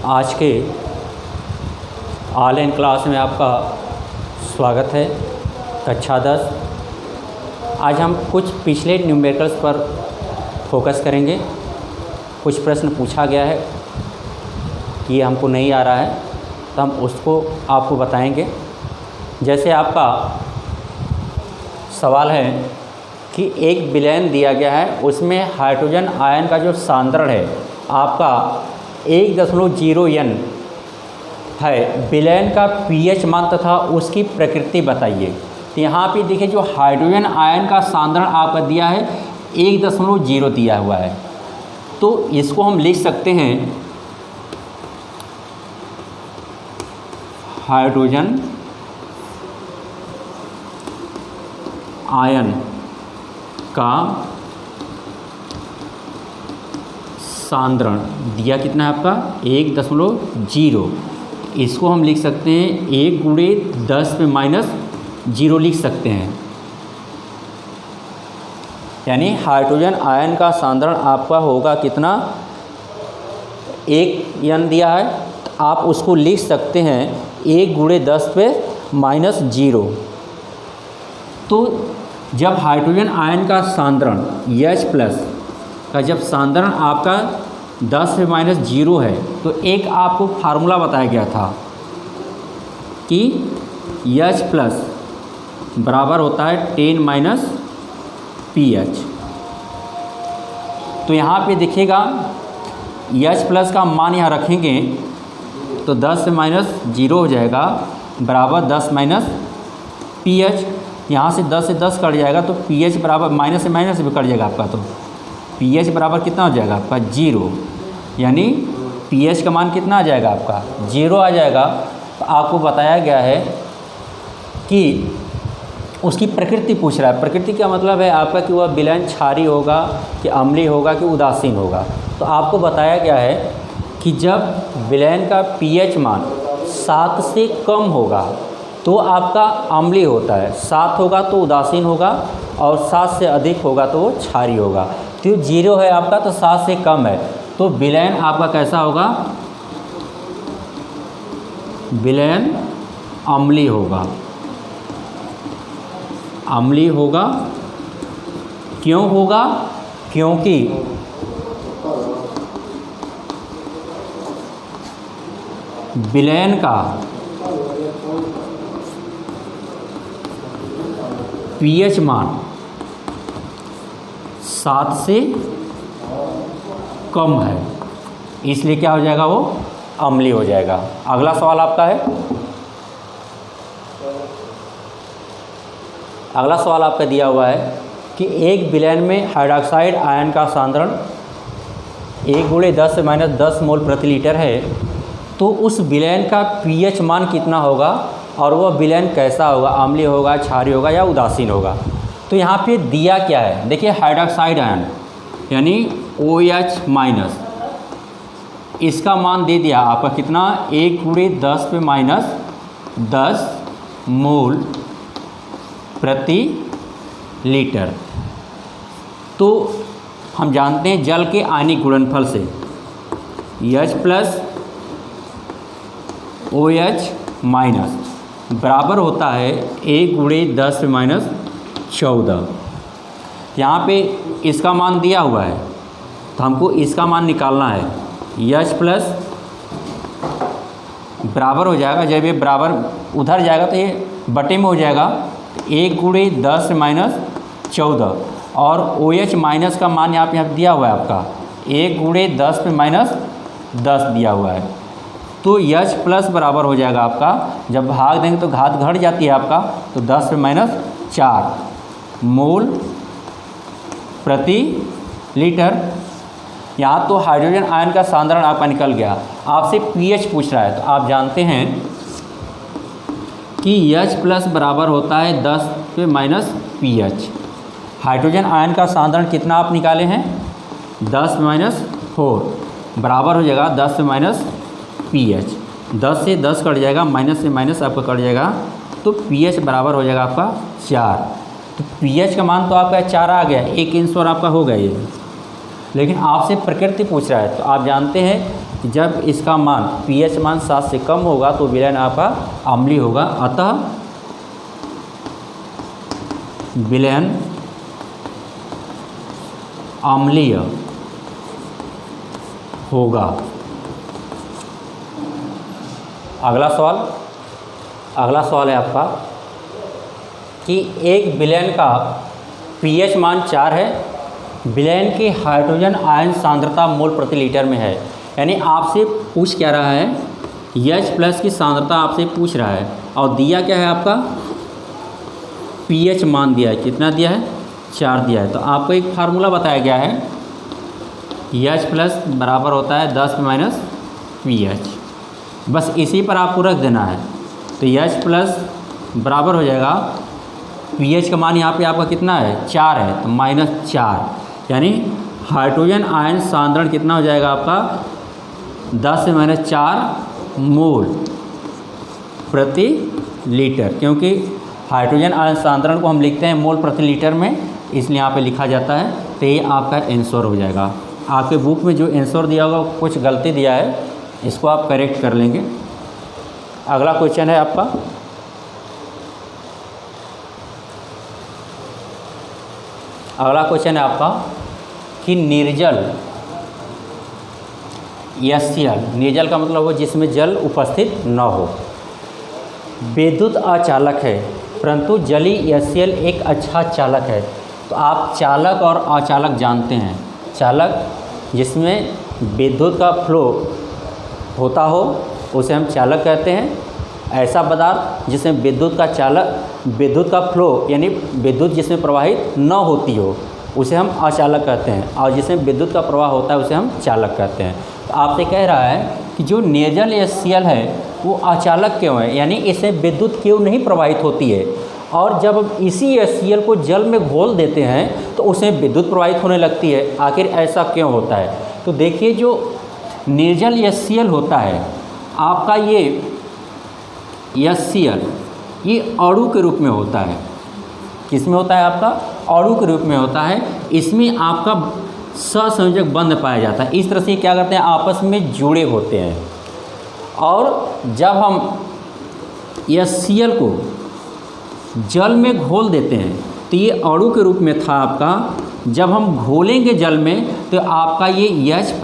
आज के online class में आपका स्वागत है। कक्षा 10। आज हम कुछ पिछले न्यूमेरिकल्स पर फोकस करेंगे। कुछ प्रश्न पूछा गया है कि हमको नहीं आ रहा है, तो हम उसको आपको बताएंगे। जैसे आपका सवाल है कि एक विलयन दिया गया है, उसमें हाइड्रोजन आयन का जो सांद्रण है आपका 1.0 n है। विलयन का पीएच मान तथा उसकी प्रकृति बताइए। तो यहाँ पे देखिए, जो हाइड्रोजन आयन का सांद्रण आपका दिया है 1.0 दिया हुआ है, तो इसको हम लिख सकते हैं हाइड्रोजन आयन का सांद्रण दिया कितना है आपका 1.0। इसको हम लिख सकते हैं 1 × 10⁻0 लिख सकते हैं। यानी हाइड्रोजन आयन का सांद्रण आपका होगा कितना, 1 n दिया है, तो आप उसको लिख सकते हैं 1 × 10⁻0। तो जब हाइड्रोजन आयन का सांद्रण H+ का जब सांद्रण आपका 10⁻0 है, तो एक आपको फार्मूला बताया गया था कि H+ बराबर होता है 10 - pH। तो यहाँ पे देखिएगा H+ का मान यहाँ रखेंगे तो 10⁻0 हो जाएगा बराबर 10 - pH। यहाँ से 10 से 10 कट जाएगा तो pH बराबर माइनस से माइनस भी कट जाएगा आपका, तो pH बराबर कितना हो जाएगा आपका 0। यानी pH का मान कितना आ जाएगा आपका 0 आ जाएगा। तो आपको बताया गया है कि उसकी प्रकृति पूछ रहा है। प्रकृति का मतलब है आपका कि वह विलयन क्षारीय होगा कि अम्लीय होगा कि उदासीन होगा। तो आपको बताया गया है कि जब विलयन का pH मान 7 से कम होगा तो आपका अम्लीय होता है, 7 होगा तो उदासीन होगा, और 7 से अधिक होगा तो वो क्षारीय होगा। तो 0 है आपका, तो 7 से कम है, तो विलयन आपका कैसा होगा, विलयन अम्लीय होगा। अम्लीय होगा क्यों होगा, क्योंकि विलयन का pH मान 7 से कम है, इसलिए क्या हो जाएगा, वो अम्लीय हो जाएगा। अगला सवाल आपका है, अगला सवाल आपका दिया हुआ है कि एक विलयन में हाइड्रॉक्साइड आयन का सांद्रण 1 × 10⁻10 मोल प्रति लीटर है, तो उस विलयन का pH मान कितना होगा और वह विलयन कैसा होगा, अम्लीय होगा, क्षारीय होगा या उदासीन होगा। तो यहाँ पे दिया क्या है, देखिए हाइड्रॉक्साइड आयन यानी OH-, इसका मान दे दिया आपका कितना 1 × 10⁻10 मोल प्रति लीटर। तो हम जानते हैं जल के आयनिक गुणनफल से H+ OH- बराबर होता है 1 × 10⁻14। यहाँ पे इसका मान दिया हुआ है, तो हमको इसका मान निकालना है। H+ बराबर हो जाएगा, जब ये बराबर उधर जाएगा तो ये बटे में हो जाएगा 1 × 10⁻14, और OH- का मान यहाँ पे दिया हुआ है आपका 1 × 10⁻10 दिया हुआ है। तो H+ बराबर हो जाएगा आपका, जब भाग देंगे तो घात घट जाती है आपका, तो 10⁻4 मोल प्रति लीटर। यहाँ तो हाइड्रोजन आयन का सांद्रण आपका निकल गया। आपसे pH पूछ रहा है, तो आप जानते हैं कि H+ बराबर होता है 10 pH। हाइड्रोजन आयन का सांद्रण कितना आप निकाले हैं 10⁻4 बराबर हो जाएगा 10 pH। 10 से 10 कट जाएगा, माइनस से माइनस आपका कट जाएगा, तो pH बराबर हो जाएगा आपका 4। तो pH का मान तो आपका 4 आ गया, 1 इंच और आपका हो गया ये। लेकिन आपसे प्रकृति पूछ रहा है, तो आप जानते हैं कि जब इसका मान pH मान 7 से कम होगा तो विलयन आपका अम्लीय होगा, अतः विलयन अम्लीय होगा। अगला सवाल है आपका कि एक विलयन का pH मान 4 है, विलयन की हाइड्रोजन आयन सांद्रता मोल प्रति लीटर में है। यानी आपसे पूछ क्या रहा है, H+ की सांद्रता आपसे पूछ रहा है और दिया क्या है आपका pH मान दिया है, कितना दिया है 4 दिया है। तो आपको एक फार्मूला बताया गया है, H+ बराबर होता है 10 - pH, बस इसी पर आपको रख देना है। तो H+ बराबर हो जाएगा, pH का मान यहाँ पे आपका कितना है 4 है, तो -4, यानी हाइड्रोजन आयन सांद्रण कितना हो जाएगा आपका 10 - 4 मोल प्रति लीटर, क्योंकि हाइड्रोजन आयन सांद्रण को हम लिखते हैं मोल प्रति लीटर में, इसलिए यहाँ पे लिखा जाता है। तो ये आपका आंसर हो जाएगा। आपके बुक में जो आंसर दिया होगा कुछ गलती दिया है, इसको आप करेक्ट कर लेंगे। अगला क्वेश्चन है आपका, कि निर्जल HCl, निर्जल का मतलब हो जिसमें जल उपस्थित न हो, विद्युत अचालक है, परंतु जलीय HCl एक अच्छा चालक है। तो आप चालक और अचालक जानते हैं। चालक जिसमें विद्युत का फ्लो होता हो उसे हम चालक कहते हैं। ऐसा पदार्थ जिसमें विद्युत का फ्लो यानी विद्युत जिसमें प्रवाहित न होती हो उसे हम अचालक कहते हैं, और जिसमें विद्युत का प्रवाह होता है उसे हम चालक कहते हैं। तो आपसे कह रहा है कि जो निर्जल HCl है वो अचालक क्यों है, यानी इसमें विद्युत क्यों नहीं प्रवाहित होती है, और जब हम इसी HCl को जल में घोल देते हैं तो उसमें विद्युत प्रवाहित होने लगती है। आखिर ऐसा क्यों होता है? तो देखिए, जो निर्जल HCl होता है आपका, ये HCl ये अणु के रूप में होता है। किस में होता है आपका? अणु के रूप में होता है। इसमें आपका सहसंयोजक बंध पाया जाता है। इस तरह से क्या करते हैं, आपस में जुड़े होते हैं। और जब हम HCl को जल में घोल देते हैं तो ये अणु के रूप में था आपका। जब हम घोलेंगे जल में तो आपका ये H+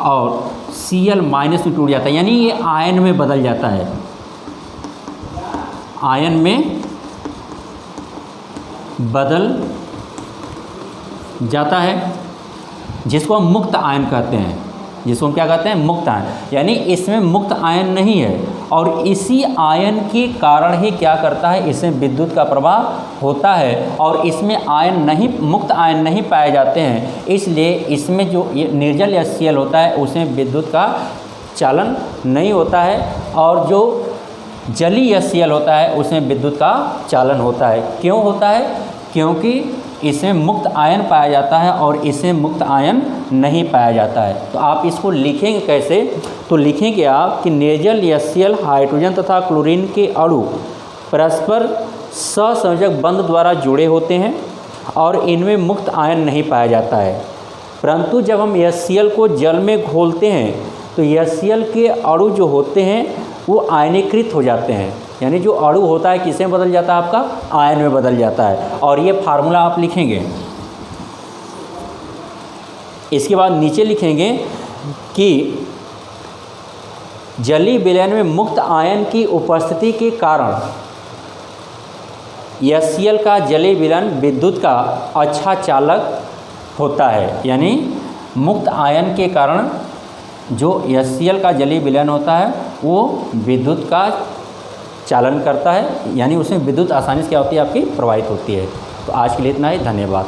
और Cl- में टूट जाता है, यानी ये आयन में बदल जाता है, आयन में बदल जाता है, जिसको हम मुक्त आयन कहते हैं। जिसको हम क्या कहते हैं? मुक्त आयन। यानी इसमें मुक्त आयन नहीं है, और इसी आयन के कारण ही क्या करता है, इसमें विद्युत का प्रवाह होता है, और इसमें मुक्त आयन नहीं पाए जाते हैं। इसलिए इसमें जो ये निर्जल HCl होता है उसमें विद्युत का चालन नहीं होता है, और जो जलीय HCl होता है उसमें विद्युत का चालन होता है। क्यों होता है? क्योंकि इसमें मुक्त आयन पाया जाता है और इसमें मुक्त आयन नहीं पाया जाता है। तो आप इसको लिखेंगे कैसे? तो लिखेंगे आप कि निर्जल HCl हाइड्रोजन तथा क्लोरीन के अणु परस्पर सहसंयोजक बंध द्वारा जुड़े होते हैं और इनमें मुक्त आयन नहीं पाया जाता है। परंतु जब हम HCl को जल में घोलते हैं तो HCl के अणु जो होते हैं वो आयनीकृत हो जाते हैं। यानी जो अणु होता है किस में बदल जाता है? आपका आयन में बदल जाता है। और ये फार्मूला आप लिखेंगे। इसके बाद नीचे लिखेंगे कि जलीय विलयन में मुक्त आयन की उपस्थिति के कारण HCl का जलीय विलयन विद्युत का अच्छा चालक होता है। यानी मुक्त आयन के कारण जो HCl का जलीय विलयन होता है वो विद्युत का चालन करता है, यानी उसमें विद्युत आसानी से क्या होती है, आपकी प्रवाहित होती है। तो आज के लिए इतना ही, धन्यवाद।